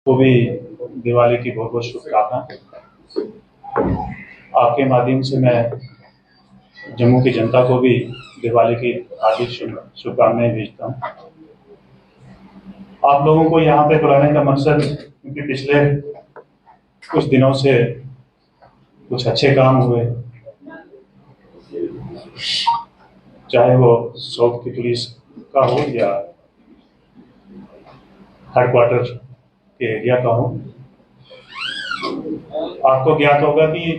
को भी दिवाली की बहुत बहुत शुभकामनाएं। आपके माध्यम से मैं जम्मू की जनता को भी दिवाली की हार्दिक शुभकामनाएं भेजता हूँ। आप लोगों को यहाँ पे बुलाने का मकसद, क्योंकि पिछले कुछ दिनों से कुछ अच्छे काम हुए, चाहे वो साउथ की पुलिस का हो या हेडक्वार्टर के एरिया का हो। आपको ज्ञात होगा कि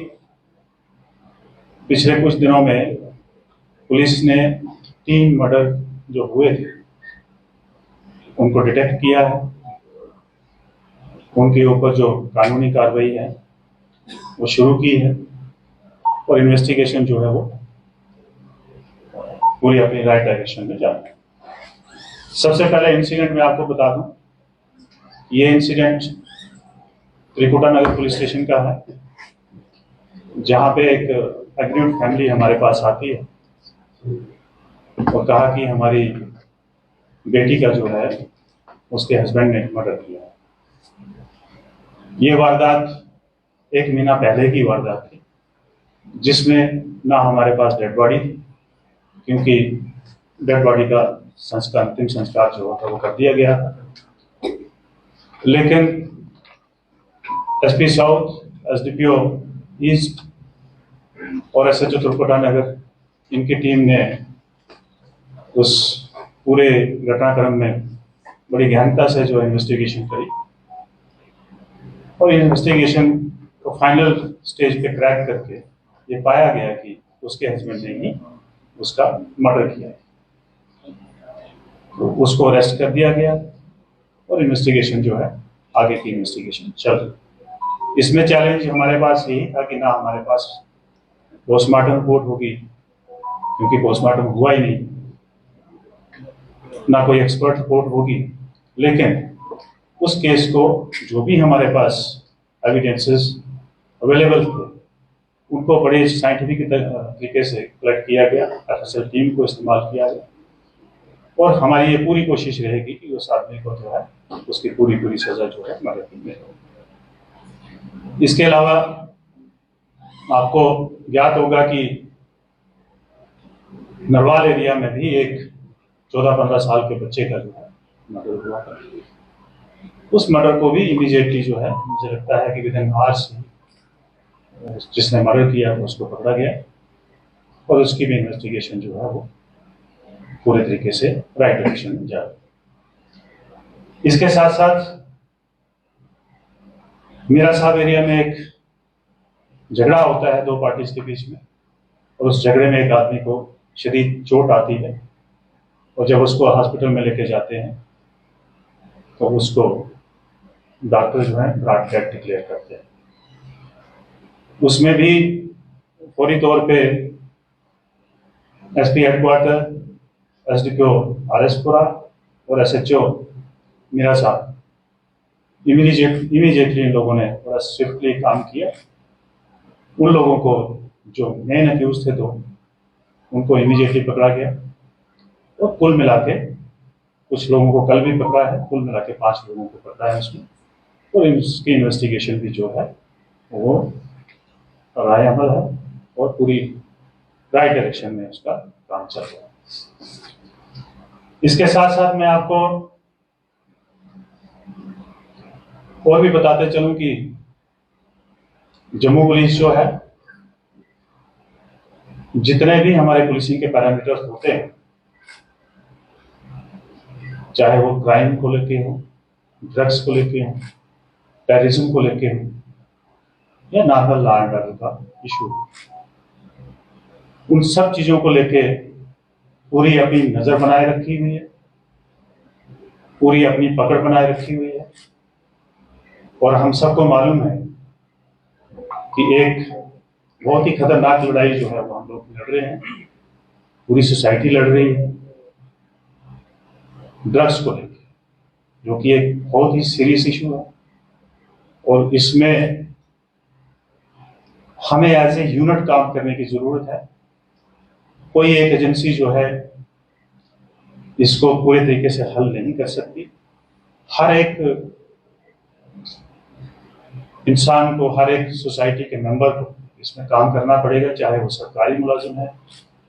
पिछले कुछ दिनों में पुलिस ने 3 मर्डर जो हुए थे उनको डिटेक्ट किया है। उनके ऊपर जो कानूनी कार्रवाई है वो शुरू की है और इन्वेस्टिगेशन जो है वो पूरी अपनी राइट डायरेक्शन में जा रही है। सबसे पहले इंसिडेंट मैं आपको बता दूं, ये incident Trikuta Nagar police station का है, जहां पे एक एग्रीड फैमिली हमारे पास आती है और कहा कि हमारी बेटी का जो है उसके हस्बैंड ने मर्डर किया है। ये वारदात 1 महीना पहले की वारदात थी, जिसमें ना हमारे पास डेड बॉडी थी, क्योंकि डेड बॉडी का संस्कार, अंतिम संस्कार जो होता वो कर दिया गया था। लेकिन एसपी साउथ, एसडीपीओ ईस्ट और एसएचओ त्रिकुटा नगर, इनकी टीम ने उस पूरे घटनाक्रम में बड़ी गहनता से जो इन्वेस्टिगेशन करी और इन्वेस्टिगेशन को फाइनल स्टेज पे क्रैक करके ये पाया गया कि उसके हस्बैंड ने ही उसका मर्डर किया। तो उसको अरेस्ट कर दिया गया और इन्वेस्टिगेशन जो है, आगे की इन्वेस्टिगेशन चल रही। इसमें चैलेंज हमारे पास यही था कि ना हमारे पास पोस्टमार्टम रिपोर्ट होगी, क्योंकि पोस्टमार्टम हुआ ही नहीं, ना कोई एक्सपर्ट रिपोर्ट होगी। लेकिन उस केस को जो भी हमारे पास एविडेंसेस अवेलेबल थे उनको बड़े साइंटिफिक तरीके से कलेक्ट किया गया, एफएसएल टीम को इस्तेमाल किया गया और हमारी ये पूरी कोशिश रहेगी कि उस आदमी को जो है उसकी पूरी सजा जो है हमारे मिले। इसके अलावा आपको ज्ञात होगा कि नरवाल एरिया में भी एक 14-15 साल के बच्चे का जो है मर्डर हुआ था। उस मर्डर को भी इमीडिएटली जो है, मुझे लगता है कि विदिन आवर्स जिसने मर्डर किया उसको पकड़ा गया और उसकी भी इन्वेस्टिगेशन जो है वो पूरे तरीके से राइट डायरेक्शन में जा रही है। इसके साथ साथ मीरा साहब एरिया में एक झगड़ा होता है 2 पार्टीज के बीच में, और उस झगड़े में एक आदमी को शदीद चोट आती है और जब उसको हॉस्पिटल में लेके जाते हैं तो उसको डॉक्टर जो है ब्लड डेथ डिक्लेयर करते हैं। उसमें भी फौरी तौर पे एसपी हेडक्वार्टर, एसडीपीओ आरएसपुरा और एसएचओ मीरा साहब इमीडिएटली इन लोगों ने बड़ा स्विफ्टली काम किया। उन लोगों को जो मेन अक्यूज थे 2 उनको इमीडिएटली पकड़ा गया और कुल मिला के कुछ लोगों को कल भी पकड़ा है, कुल मिला के 5 लोगों को पकड़ा है उसमें, और इसकी इन्वेस्टिगेशन भी जो है वो राय अमल है और पूरी राइट डायरेक्शन में उसका काम चल रहा है। इसके साथ साथ मैं आपको और भी बताते चलूं कि जम्मू पुलिस जो है, जितने भी हमारे पुलिसिंग के पैरामीटर्स होते हैं, चाहे वो क्राइम को लेके हो, ड्रग्स को लेके हो, टेररिज्म को लेके हो या नॉर्मल लॉ एंड ऑर्डर का इशू, उन सब चीजों को लेके पूरी अपनी नजर बनाए रखी हुई है, पूरी अपनी पकड़ बनाए रखी हुई है। और हम सबको मालूम है कि एक बहुत ही खतरनाक लड़ाई जो है वो हम लोग लड़ रहे हैं, पूरी सोसाइटी लड़ रही है ड्रग्स को लेकर, जो कि एक बहुत ही सीरियस इशू है। और इसमें हमें एज ए यूनिट काम करने की जरूरत है। कोई एक एजेंसी जो है इसको पूरे तरीके से हल नहीं कर सकती। हर एक इंसान को, हर एक सोसाइटी के मेंबर को इसमें काम करना पड़ेगा, चाहे वो सरकारी मुलाजिम है,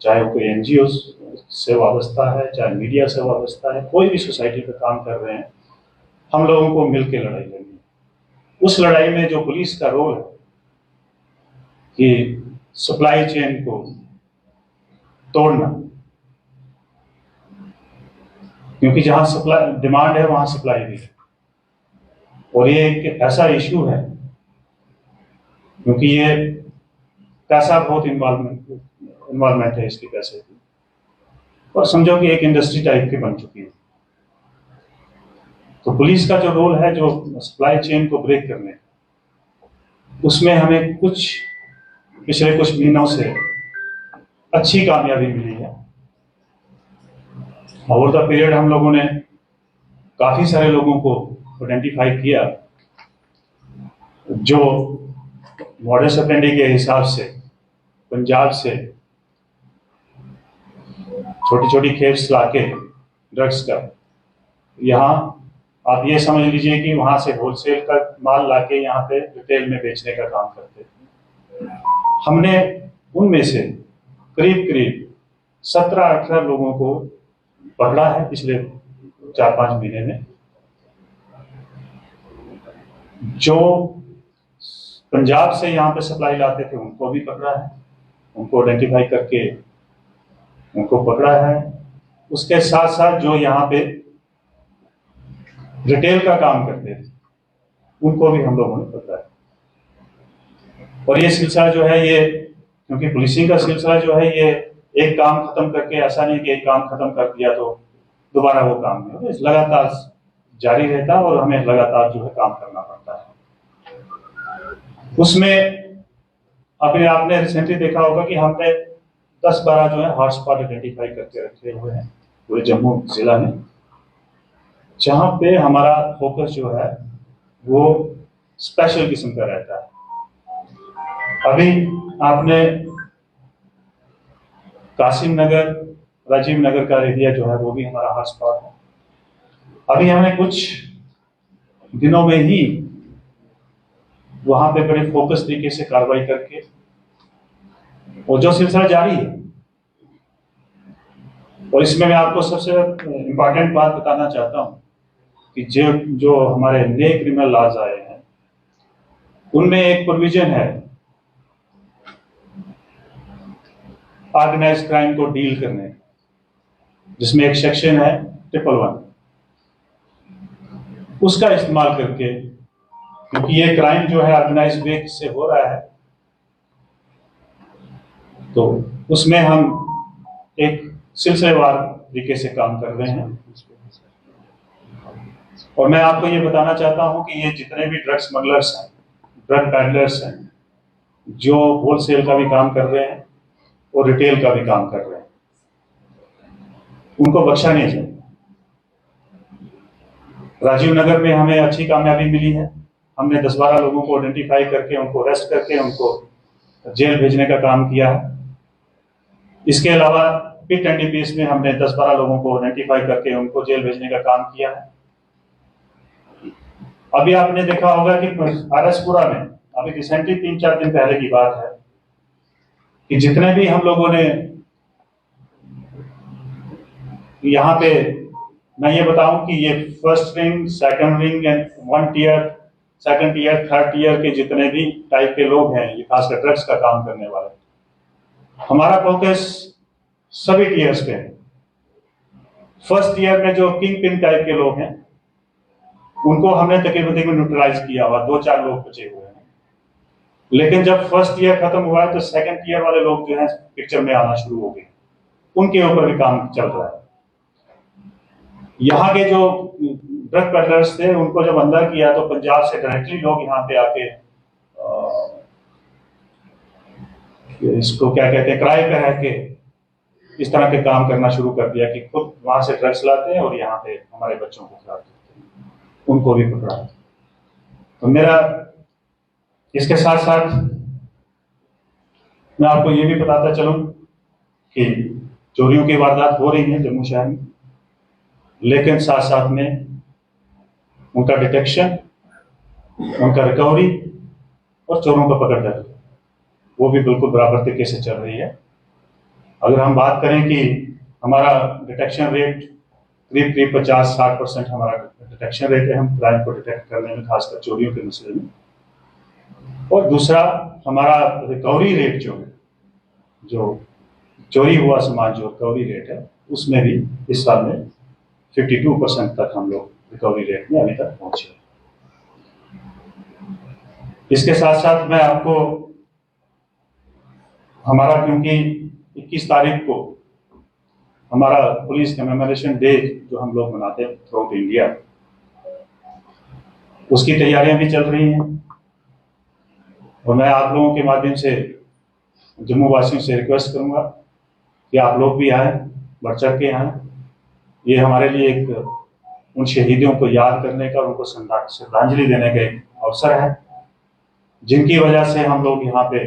चाहे वो कोई एनजीओ से वाबस्ता है, चाहे मीडिया से वाबस्ता है, कोई भी सोसाइटी पे काम कर रहे हैं, हम लोगों को मिलकर लड़ाई लड़नी है। उस लड़ाई में जो पुलिस का रोल है कि सप्लाई चेन को तोड़ना, क्योंकि जहां सप्लाई डिमांड है वहां सप्लाई भी है, और ये एक ऐसा इश्यू है क्योंकि ये पैसा बहुत इन्वॉल्वमेंट है इसके पैसे की, और समझो कि एक इंडस्ट्री टाइप की बन चुकी है। तो पुलिस का जो रोल है, जो सप्लाई चेन को ब्रेक करने, उसमें हमें पिछले कुछ महीनों से अच्छी कामयाबी मिली है। ओवर द पीरियड हम लोगों ने काफी सारे लोगों को आइडेंटिफाई किया जो मॉडस ऑपरेंडी के हिसाब से पंजाब से छोटी छोटी खेप्स लाके ड्रग्स का, यहाँ आप ये समझ लीजिए कि वहां से होलसेल का माल लाके यहाँ पे रिटेल में बेचने का काम करते थे। हमने उनमें से करीब करीब 17-18 लोगों को पकड़ा है पिछले 4-5 महीने में, जो पंजाब से यहाँ पे सप्लाई लाते थे उनको भी पकड़ा है, उनको आइडेंटिफाई करके उनको पकड़ा है। उसके साथ साथ जो यहाँ पे रिटेल का काम करते थे उनको भी हम लोगों ने पकड़ा है। और ये सिलसिला जो है, ये क्योंकि पुलिसिंग का सिलसिला जो है, ये एक काम खत्म करके, ऐसा नहीं कि एक काम खत्म कर दिया तो दोबारा वो काम नहीं होगा, लगातार जारी रहता है और हमें लगातार जो है काम करना पड़ता है। उसमें आपने रिसेंटली देखा होगा कि हमने 10-12 जो है हॉटस्पॉट आइडेंटिफाई करके रखे हुए हैं पूरे जम्मू जिला में, जहां पे हमारा फोकस जो है वो स्पेशल किस्म का रहता है। अभी आपने कासिम नगर, राजीव नगर का एरिया जो है वो भी हमारा हॉटस्पॉट है। अभी हमें कुछ दिनों में ही वहां पे बड़े फोकस तरीके से कार्रवाई करके, और जो सिलसिला जारी है, और इसमें मैं आपको सबसे इम्पोर्टेंट बात बताना चाहता हूं कि जो हमारे नए क्रिमिनल लॉज आए हैं उनमें एक प्रोविजन है ऑर्गेनाइज्ड क्राइम को डील करने, जिसमें एक सेक्शन है 111, उसका इस्तेमाल करके, क्योंकि ये क्राइम जो है ऑर्गेनाइज्ड वे से हो रहा है, तो उसमें हम एक सिलसिलेवार तरीके से काम कर रहे हैं। और मैं आपको ये बताना चाहता हूं कि ये जितने भी ड्रग स्मगलर्स हैं, ड्रग पैडलर्स हैं, जो होलसेल का भी काम कर रहे हैं और रिटेल का भी काम कर रहे हैं, उनको बख्शा नहीं जाए। राजीव नगर में हमें अच्छी कामयाबी मिली है, हमने 10-12 लोगों को आइडेंटिफाई करके उनको अरेस्ट करके उनको जेल भेजने का काम किया है। इसके अलावा पिट एनडीपीएस में हमने 10-12 लोगों को आइडेंटिफाई करके उनको जेल भेजने का काम किया है। अभी आपने देखा होगा कि आरएसपुरा में अभी रिसेंटली 3-4 दिन पहले की बात है कि जितने भी हम लोगों ने यहाँ पे, मैं ये बताऊं कि ये first ring, second ring and 1 tier, second tier, third tier के जितने भी टाइप के लोग हैं, ये खासकर ड्रग्स का काम करने वाले, हमारा फोकस सभी टियर्स पे है। फर्स्ट टियर में जो किंग पिन टाइप के लोग हैं उनको हमने तकरीबन न्यूट्रलाइज किया हुआ, 2-4 लोग बचे हुए हैं। लेकिन जब फर्स्ट ईयर खत्म हुआ है तो सेकंड ईयर वाले लोग जो है पिक्चर में आना शुरू हो गए, उनके ऊपर भी काम चल रहा है। यहाँ के जो ड्रग पेडलर्स थे उनको जब अंदर किया तो पंजाब से डायरेक्टली लोग यहाँ पे आके इसको क्या कहते हैं, किराए पे रह के इस तरह के काम करना शुरू कर दिया कि खुद वहां से ड्रग्स लाते हैं और यहाँ पे हमारे बच्चों को खिलाते हैं, उनको भी पकड़ा। तो मेरा इसके साथ साथ मैं आपको ये भी बताता चलूं कि चोरियों की वारदात हो रही है जम्मू शहर में, लेकिन साथ साथ में उनका डिटेक्शन, उनका रिकवरी और चोरों का पकड़ दर वो भी बिल्कुल बराबर तरीके से चल रही है। अगर हम बात करें कि हमारा डिटेक्शन रेट करीब 50-60% हमारा डिटेक्शन रेट है, हम क्राइम को डिटेक्ट करने में, खासकर चोरियों के मसले में। और दूसरा हमारा रिकवरी रेट जो चोरी हुआ सामान जो रिकवरी रेट है उसमें भी इस साल में 52% तक हम लोग रिकवरी रेट में अभी तक पहुंचे। इसके साथ साथ मैं आपको हमारा, क्योंकि 21 तारीख को हमारा पुलिस कमेमोरेशन डे जो हम लोग मनाते हैं थ्रू आउट इंडिया, उसकी तैयारियां भी चल रही हैं। और मैं आप लोगों के माध्यम से जम्मू वासियों से रिक्वेस्ट करूंगा कि आप लोग भी आए, बढ़ चढ़ के आए। ये हमारे लिए एक उन शहीदों को याद करने का, उनको श्रद्धांजलि देने का एक अवसर है, जिनकी वजह से हम लोग यहाँ पे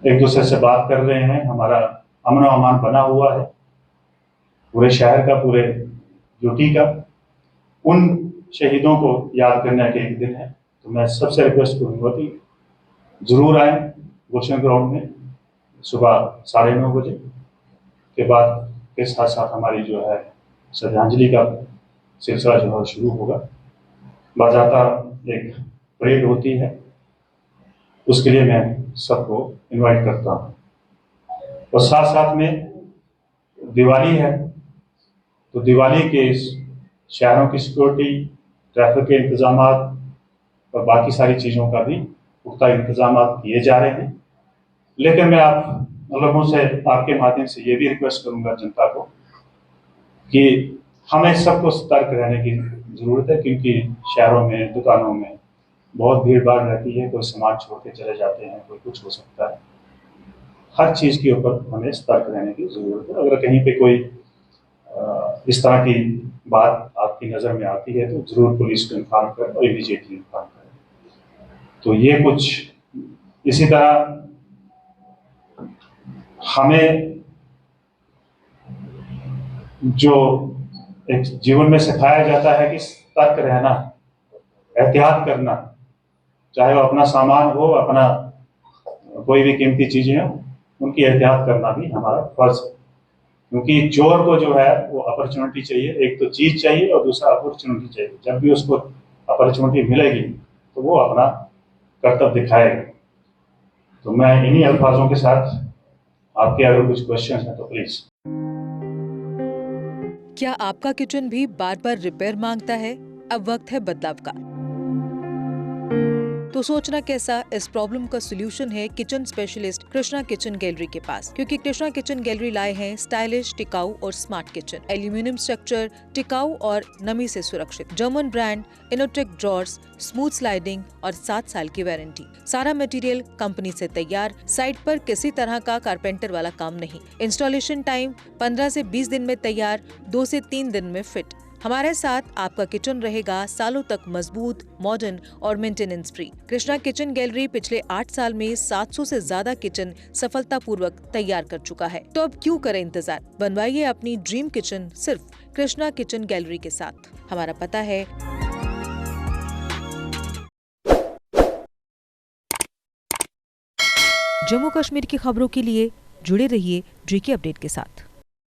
एक दूसरे से बात कर रहे हैं। हमारा अमन और अमान बना हुआ है पूरे शहर का, पूरे यूटी का। उन शहीदों को याद करने का एक दिन है, तो मैं सबसे रिक्वेस्ट करूंगा कि जरूर आए गुलशन ग्राउंड में सुबह 9:30 बजे के बाद के साथ साथ हमारी जो है श्रद्धांजलि का सिलसिला जो है शुरू होगा। बाज़ाता एक परेड होती है, उसके लिए मैं सबको इनवाइट करता हूँ। और साथ साथ में दिवाली है, तो दिवाली के शहरों की सिक्योरिटी, ट्रैफिक के इंतजाम और बाकी सारी चीज़ों का भी पुख्ता इंतजाम किए जा रहे हैं। लेकिन मैं आप लोगों से, आपके माध्यम से ये भी रिक्वेस्ट करूंगा जनता को कि हमें सबको सतर्क रहने की जरूरत है, क्योंकि शहरों में, दुकानों में बहुत भीड़ भाड़ रहती है। कोई सामान छोड़ के चले जाते हैं, कोई कुछ हो सकता है। हर चीज के ऊपर हमें सतर्क रहने की जरूरत है। अगर कहीं पे कोई इस तरह की बात आपकी नजर में आती है तो जरूर पुलिस को इन्फॉर्म करें और इमीडिएटली इन्फॉर्म करें। तो ये कुछ इसी तरह हमें जो एक जीवन में सिखाया जाता है कि सतर्क रहना, एहतियात करना, चाहे वो अपना सामान हो, अपना कोई भी कीमती चीजें हो, उनकी एहतियात करना भी हमारा फर्ज है। क्योंकि चोर को जो है वो अपॉर्चुनिटी चाहिए, एक तो चीज चाहिए और दूसरा अपॉर्चुनिटी चाहिए। जब भी उसको अपॉर्चुनिटी मिलेगी तो वो अपना कर्तव्य दिखाएगा। तो मैं इन्हीं अल्फाजों के साथ, आपके अगर कुछ क्वेश्चन हैं तो प्लीज। क्या आपका किचन भी बार बार रिपेयर मांगता है? अब वक्त है बदलाव का। तो सोचना कैसा, इस प्रॉब्लम का सोल्यूशन है kitchen specialist Krishna kitchen gallery के पास। क्योंकि कृष्णा किचन गैलरी लाए हैं स्टाइलिश, टिकाऊ और स्मार्ट किचन। एल्यूमिनियम स्ट्रक्चर, टिकाऊ और नमी से सुरक्षित, German brand, Innotech drawers, smooth sliding और 7 साल की वारंटी। सारा मटेरियल कंपनी से तैयार, साइट पर किसी तरह का कारपेंटर वाला काम नहीं। इंस्टॉलेशन टाइम 15 से 20 दिन में तैयार, 2 से 3 दिन में फिट। हमारे साथ आपका किचन रहेगा सालों तक मजबूत, मॉडर्न और maintenance free. Krishna kitchen gallery पिछले 8 साल में 700 से ज्यादा किचन सफलतापूर्वक तैयार कर चुका है। तो अब क्यों करें इंतजार, बनवाइए अपनी ड्रीम किचन सिर्फ कृष्णा किचन गैलरी के साथ। हमारा पता है जम्मू कश्मीर की खबरों के लिए जुड़े रहिए JK अपडेट के साथ।